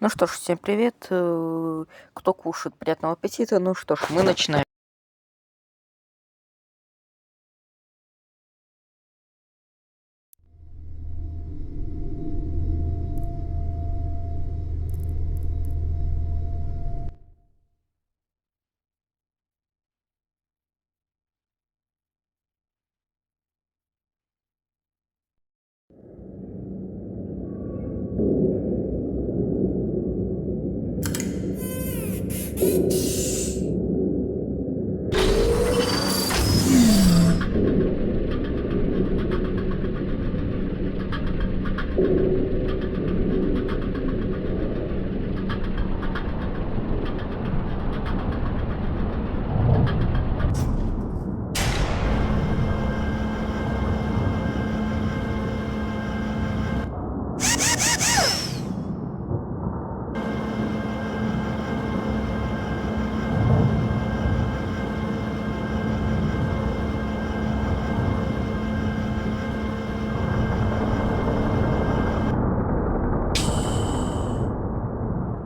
Ну что ж, всем привет. Кто кушает, приятного аппетита. Ну что ж, мы начинаем.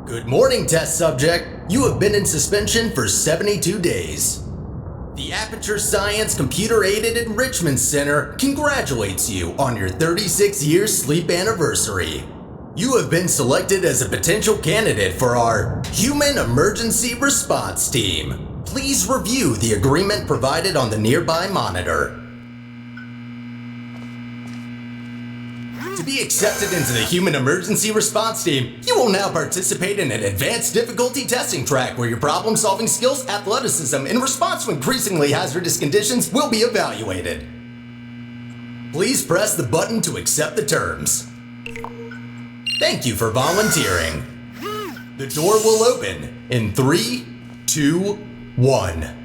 Good morning, test subject. You have been in suspension for 72 days. The Aperture Science Computer-Aided Enrichment Center congratulates you on your 36-year sleep anniversary. You have been selected as a potential candidate for our Human Emergency Response Team. Please review the agreement provided on the nearby monitor. To be accepted into the Human Emergency Response Team, you will now participate in an advanced difficulty testing track where your problem-solving skills, athleticism, and response to increasingly hazardous conditions will be evaluated. Please press the button to accept the terms. Thank you for volunteering. The door will open in 3, 2, 1.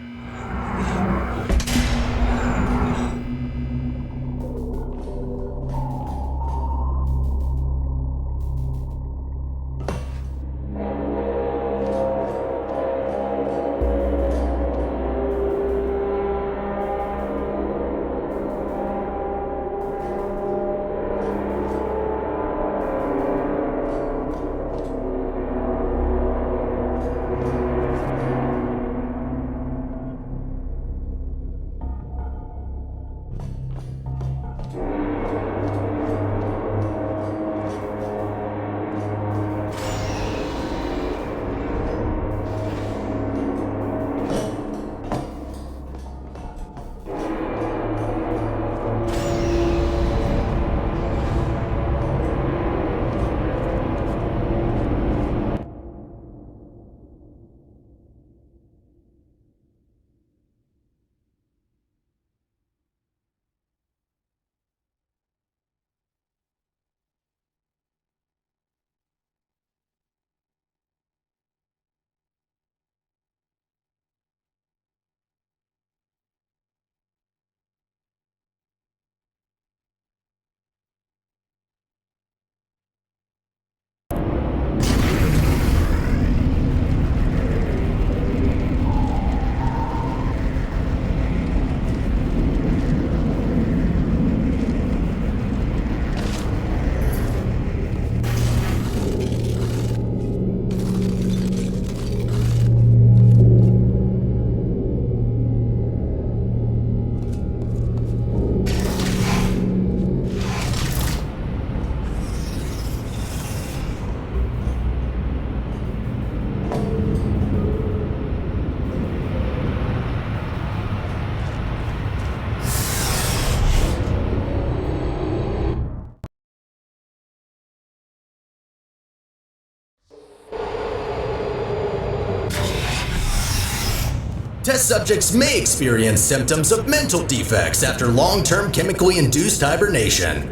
Test subjects may experience symptoms of mental defects after long-term chemically induced hibernation.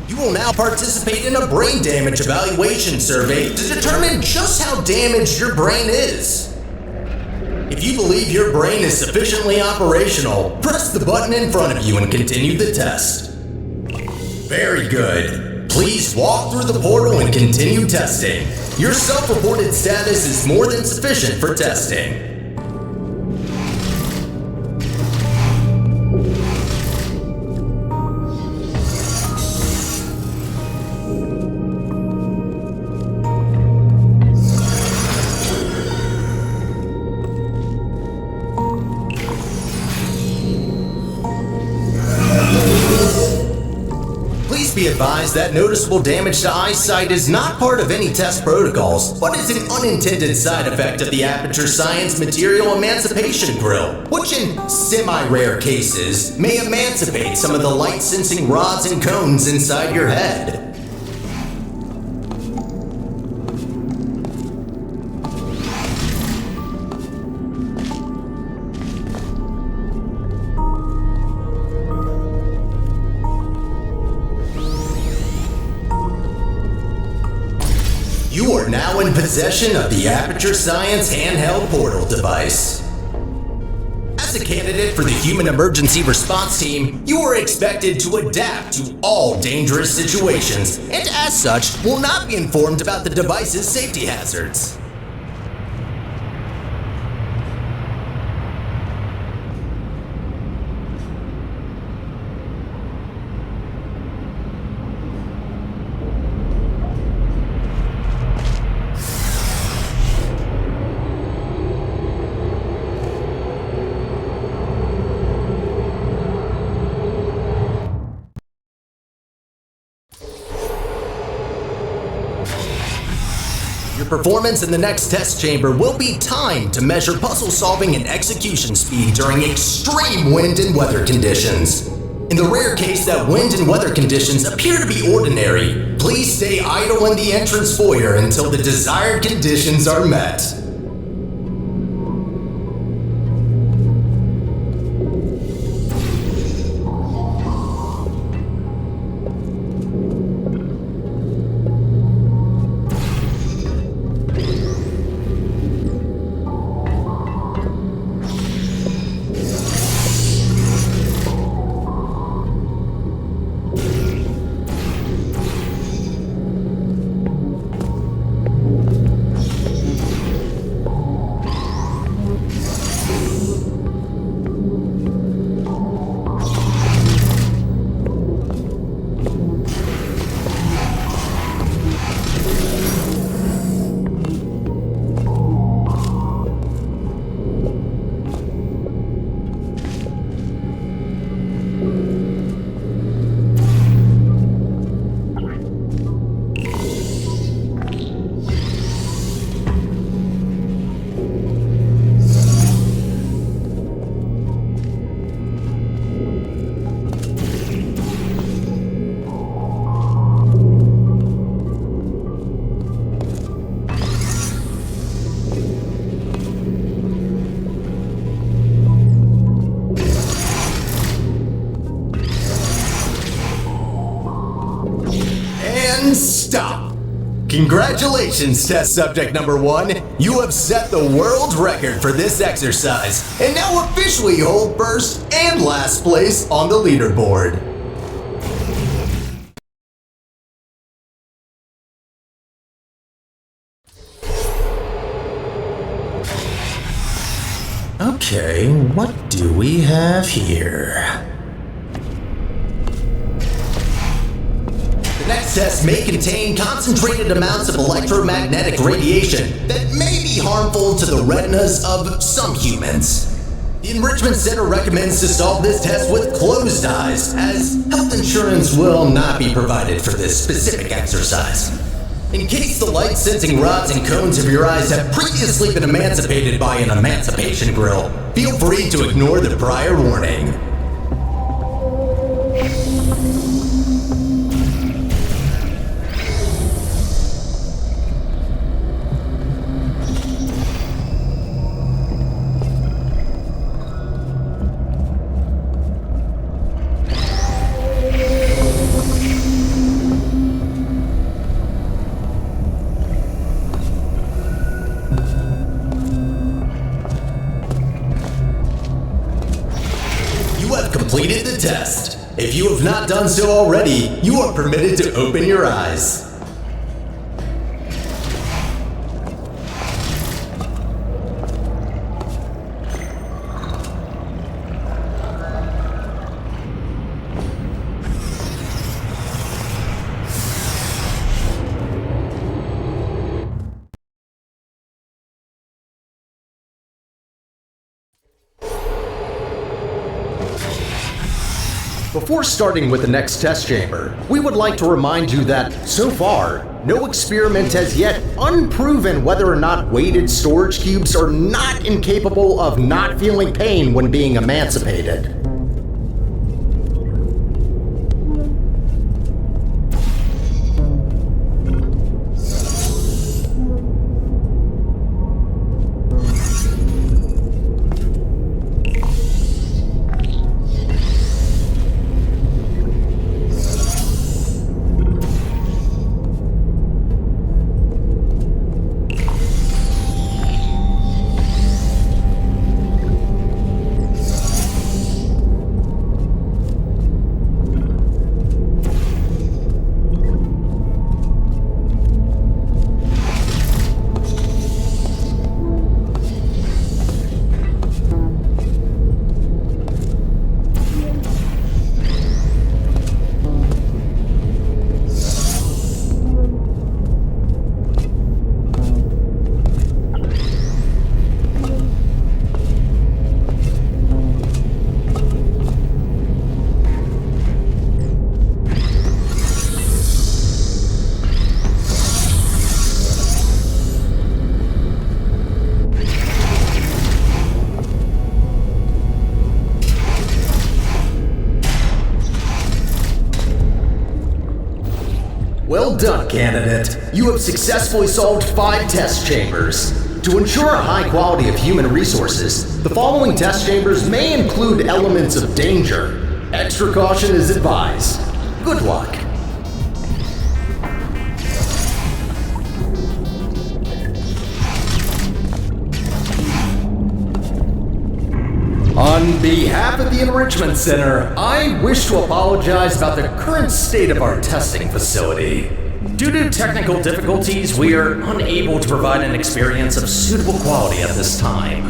You will now participate in a brain damage evaluation survey to determine just how damaged your brain is. If you believe your brain is sufficiently operational, press the button in front of you and continue the test. Very good. Please walk through the portal and continue testing. Your self-reported status is more than sufficient for testing. advised that noticeable damage to eyesight is not part of any test protocols, but is an unintended side effect of the Aperture Science Material Emancipation Grill, which in semi-rare cases may emancipate some of the light-sensing rods and cones inside your head. You are now in possession of the Aperture Science handheld portal device. As a candidate for the Human Emergency Response Team, you are expected to adapt to all dangerous situations, and as such, will not be informed about the device's safety hazards. Your performance in the next test chamber will be timed to measure puzzle solving and execution speed during extreme wind and weather conditions. In the rare case that wind and weather conditions appear to be ordinary, please stay idle in the entrance foyer until the desired conditions are met. Stop! Congratulations, test subject number 1. You have set the world record for this exercise and now officially hold first and last place on the leaderboard. Okay, what do we have here? The next test may contain concentrated amounts of electromagnetic radiation that may be harmful to the retinas of some humans. The Enrichment Center recommends to solve this test with closed eyes, as health insurance will not be provided for this specific exercise. In case the light-sensing rods and cones of your eyes have previously been emancipated by an emancipation grill, feel free to ignore the prior warning. Completed the test. If you have not done so already, you are permitted to open your eyes. Before starting with the next test chamber, we would like to remind you that, so far, no experiment has yet unproven whether or not weighted storage cubes are not incapable of not feeling pain when being emancipated. Well done, candidate. You have successfully solved 5 test chambers. To ensure a high quality of human resources, the following test chambers may include elements of danger. Extra caution is advised. Good luck. On behalf of the Enrichment Center, I wish to apologize about the current state of our testing facility. Due to technical difficulties, we are unable to provide an experience of suitable quality at this time.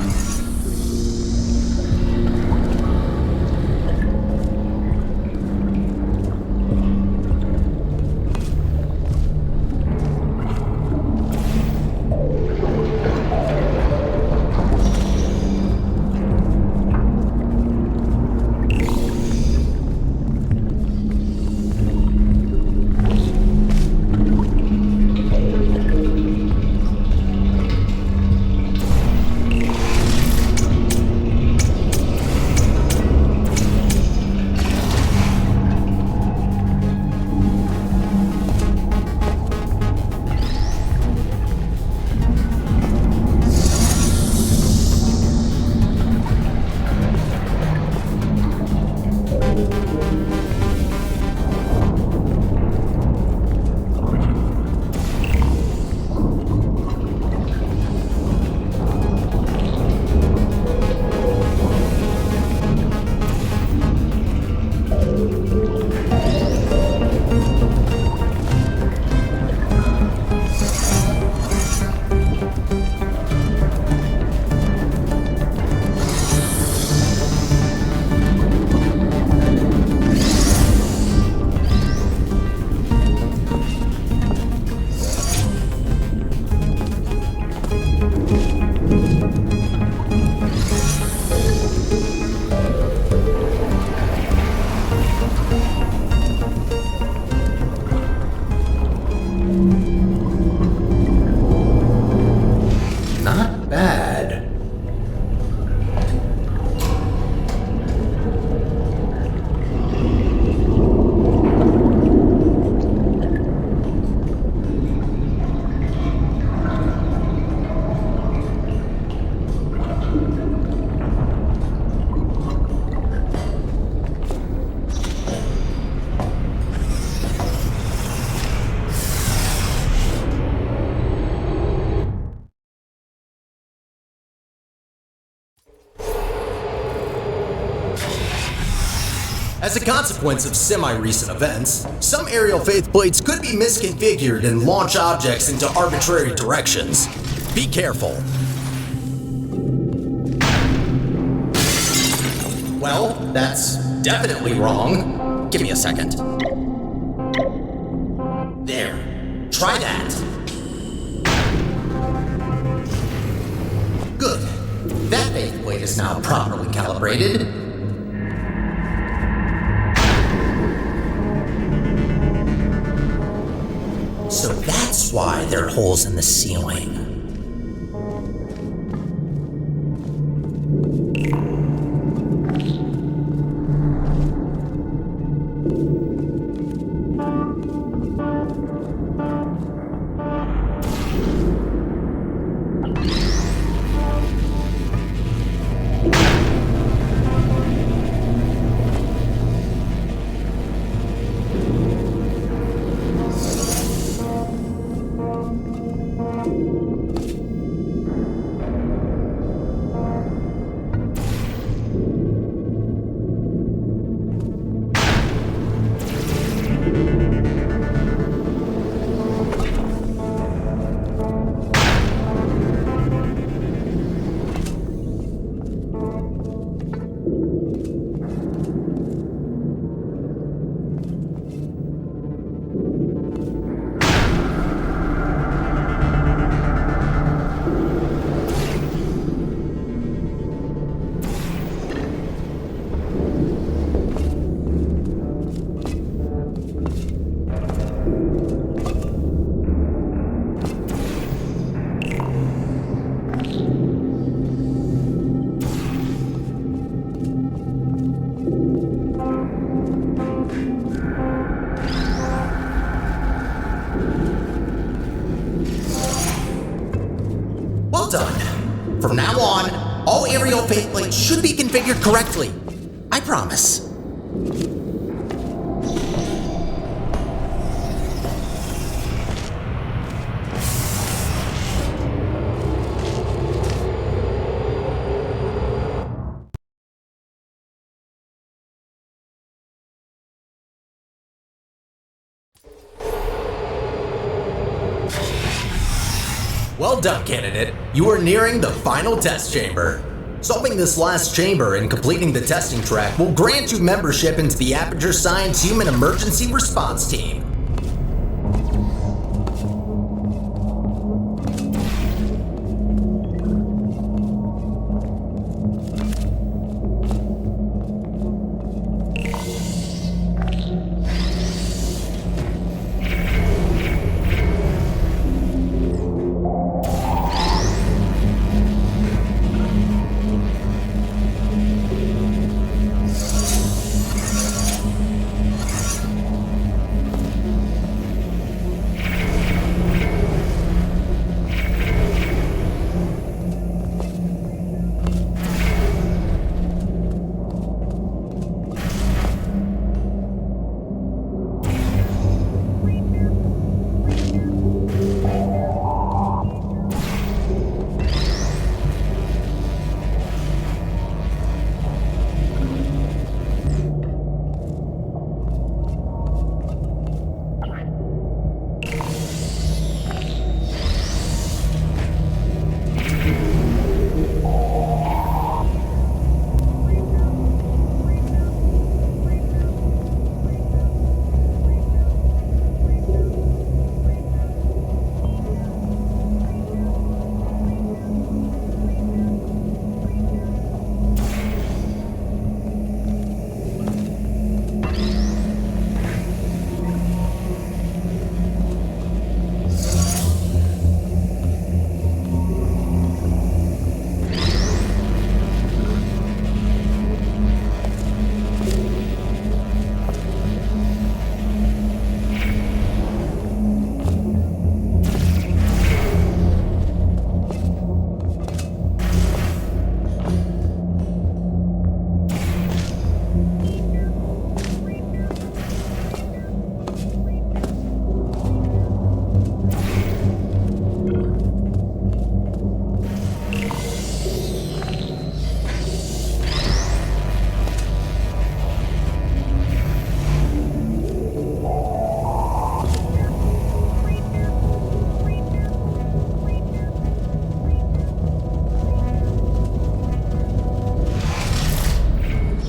As a consequence of semi-recent events, some aerial faith plates could be misconfigured and launch objects into arbitrary directions. Be careful. Well, that's definitely wrong. Give me a second. There. Try that. Good. That faith plate is now properly calibrated. So that's why there are holes in the ceiling. Well done. From now on, all aerial faceplates should be configured correctly. I promise. Well done, candidate. You are nearing the final test chamber. Solving this last chamber and completing the testing track will grant you membership into the Aperture Science Human Emergency Response Team.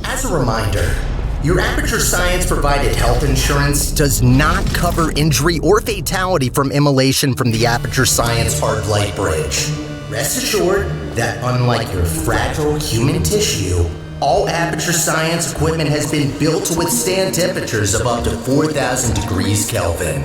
As a reminder, your Aperture Science provided health insurance does not cover injury or fatality from immolation from the Aperture Science hard light bridge. Rest assured that unlike your fragile human tissue, all Aperture Science equipment has been built to withstand temperatures of up to 4,000 degrees Kelvin.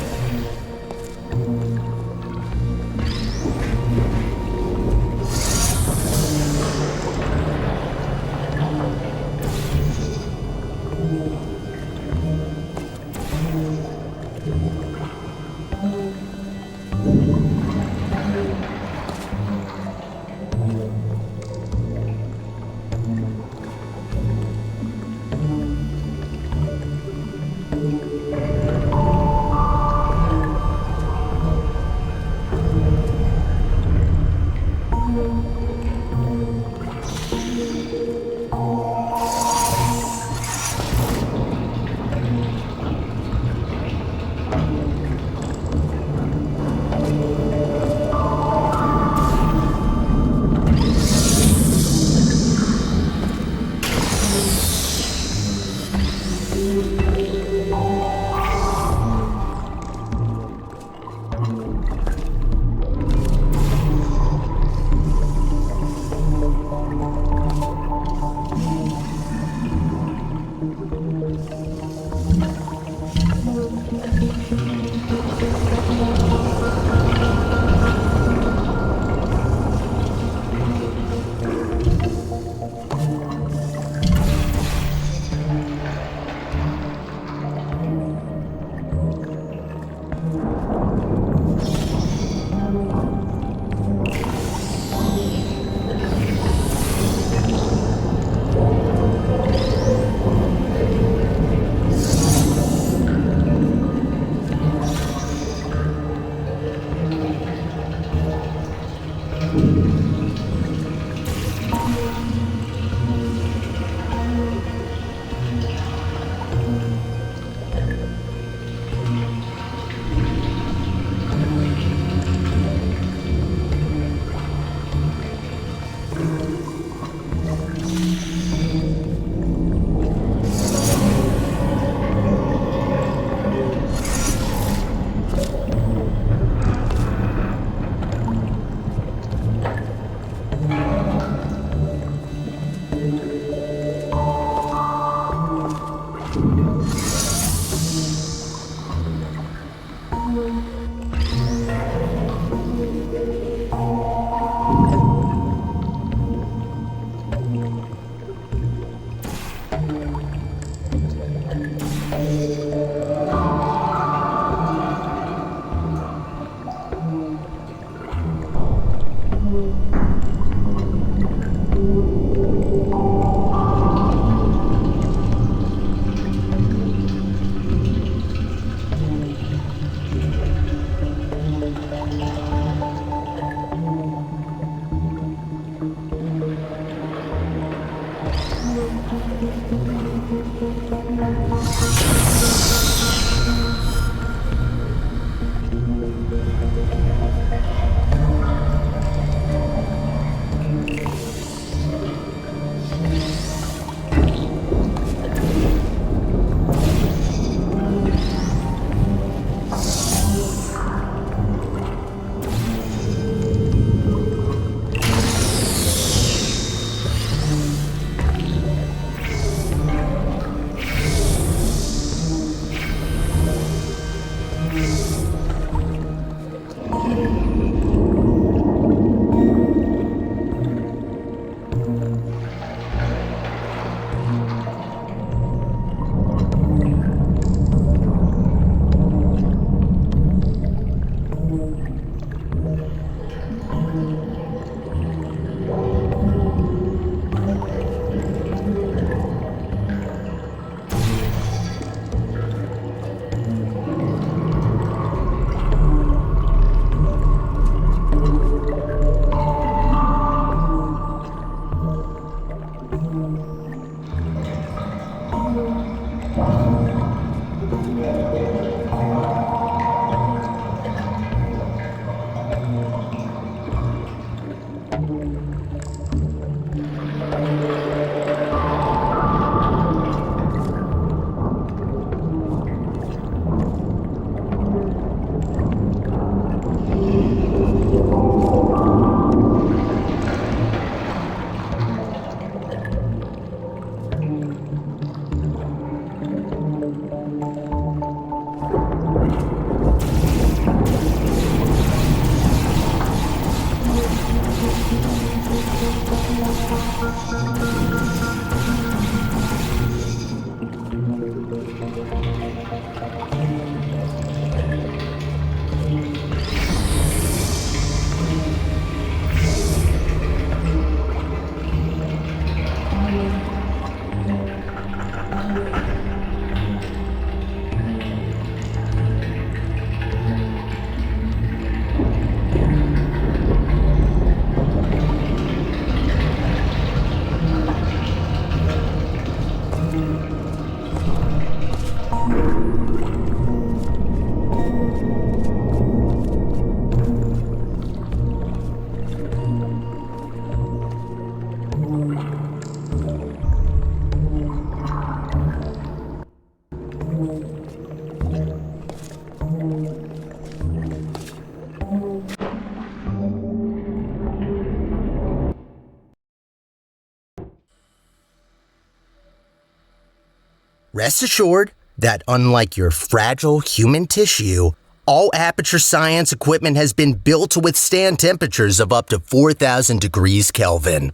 Rest assured that unlike your fragile human tissue, all Aperture Science equipment has been built to withstand temperatures of up to 4,000 degrees Kelvin.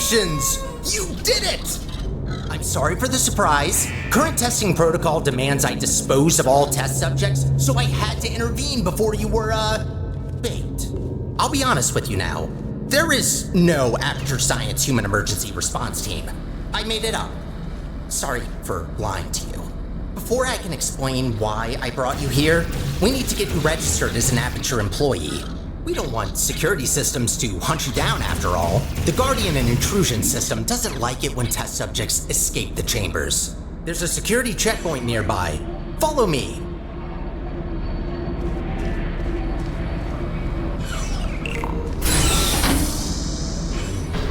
Congratulations! You did it! I'm sorry for the surprise. Current testing protocol demands I dispose of all test subjects, so I had to intervene before you were, baked. I'll be honest with you now. There is no Aperture Science Human Emergency Response Team. I made it up. Sorry for lying to you. Before I can explain why I brought you here, we need to get you registered as an Aperture employee. We don't want security systems to hunt you down after all. The Guardian and Intrusion system doesn't like it when test subjects escape the chambers. There's a security checkpoint nearby. Follow me.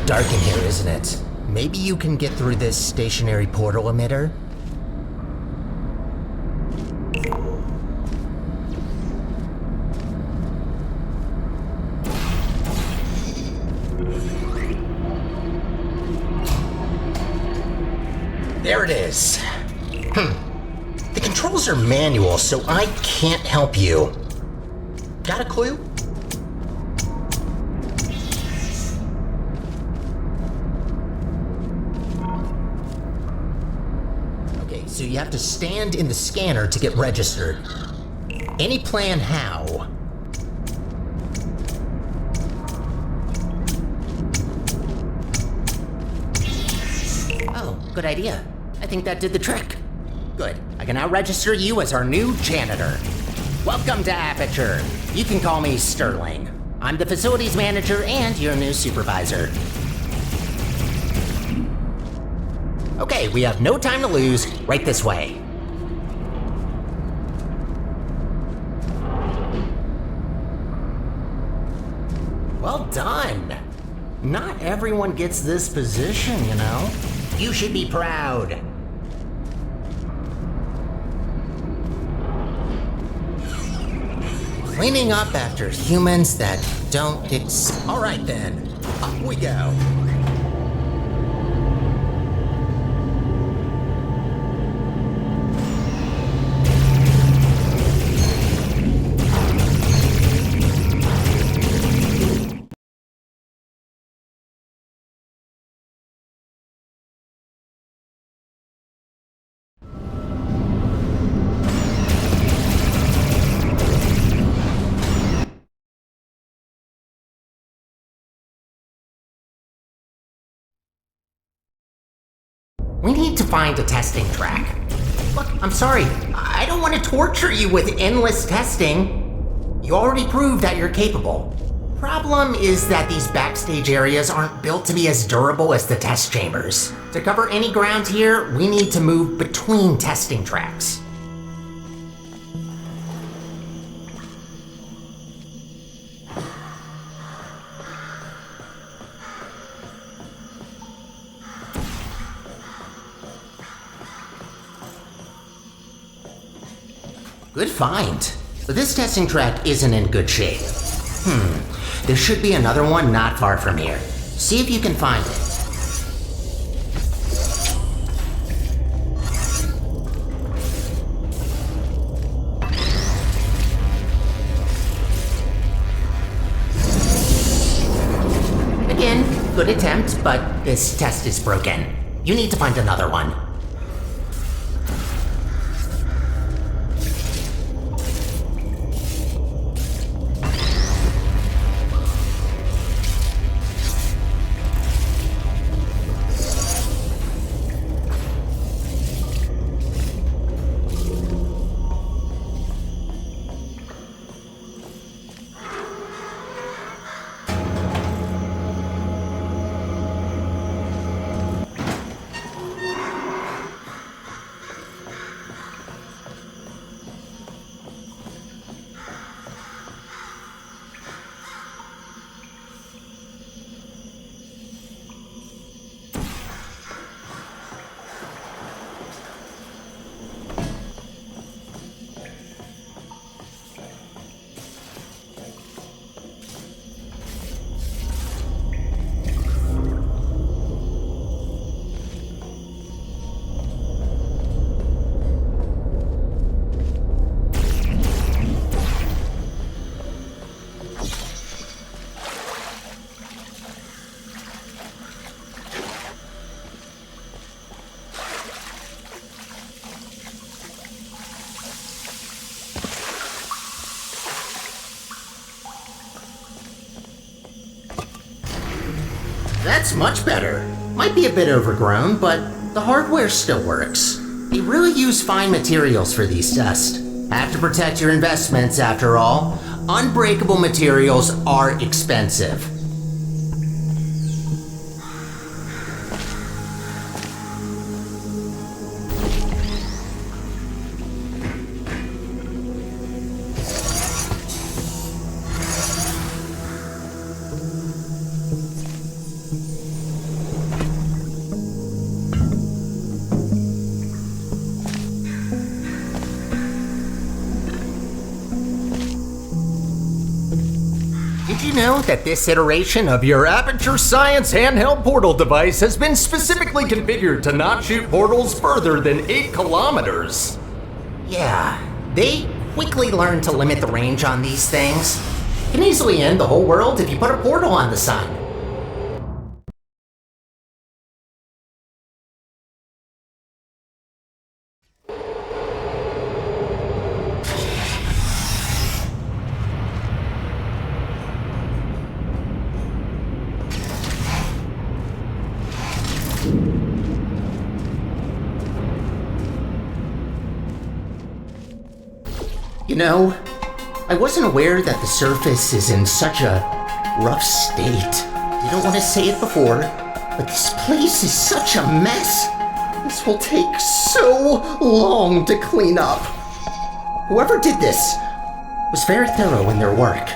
Dark in here, isn't it? Maybe you can get through this stationary portal emitter? There it is. The controls are manual, so I can't help you. Got a clue? Okay, so you have to stand in the scanner to get registered. Any plan how? Oh, good idea. I think that did the trick. Good. I can now register you as our new janitor. Welcome to Aperture. You can call me Sterling. I'm the facilities manager and your new supervisor. Okay, we have no time to lose. Right this way. Well done. Not everyone gets this position, you know? You should be proud. Cleaning up after humans that don't All right then, up we go. We need to find a testing track. Look, I'm sorry. I don't want to torture you with endless testing. You already proved that you're capable. Problem is that these backstage areas aren't built to be as durable as the test chambers. To cover any ground here, we need to move between testing tracks. Good find. But this testing track isn't in good shape. There should be another one not far from here. See if you can find it. Again, good attempt, but this test is broken. You need to find another one. much better. Might be a bit overgrown, but the hardware still works. They really use fine materials for these tests. Have to protect your investments, after all. Unbreakable materials are expensive. Did you know that this iteration of your Aperture Science handheld portal device has been specifically configured to not shoot portals further than 8 kilometers? Yeah, they quickly learned to limit the range on these things. Can easily end the whole world if you put a portal on the sun. You know, I wasn't aware that the surface is in such a rough state. Didn't want to say it before, but this place is such a mess. This will take so long to clean up. Whoever did this was very thorough in their work.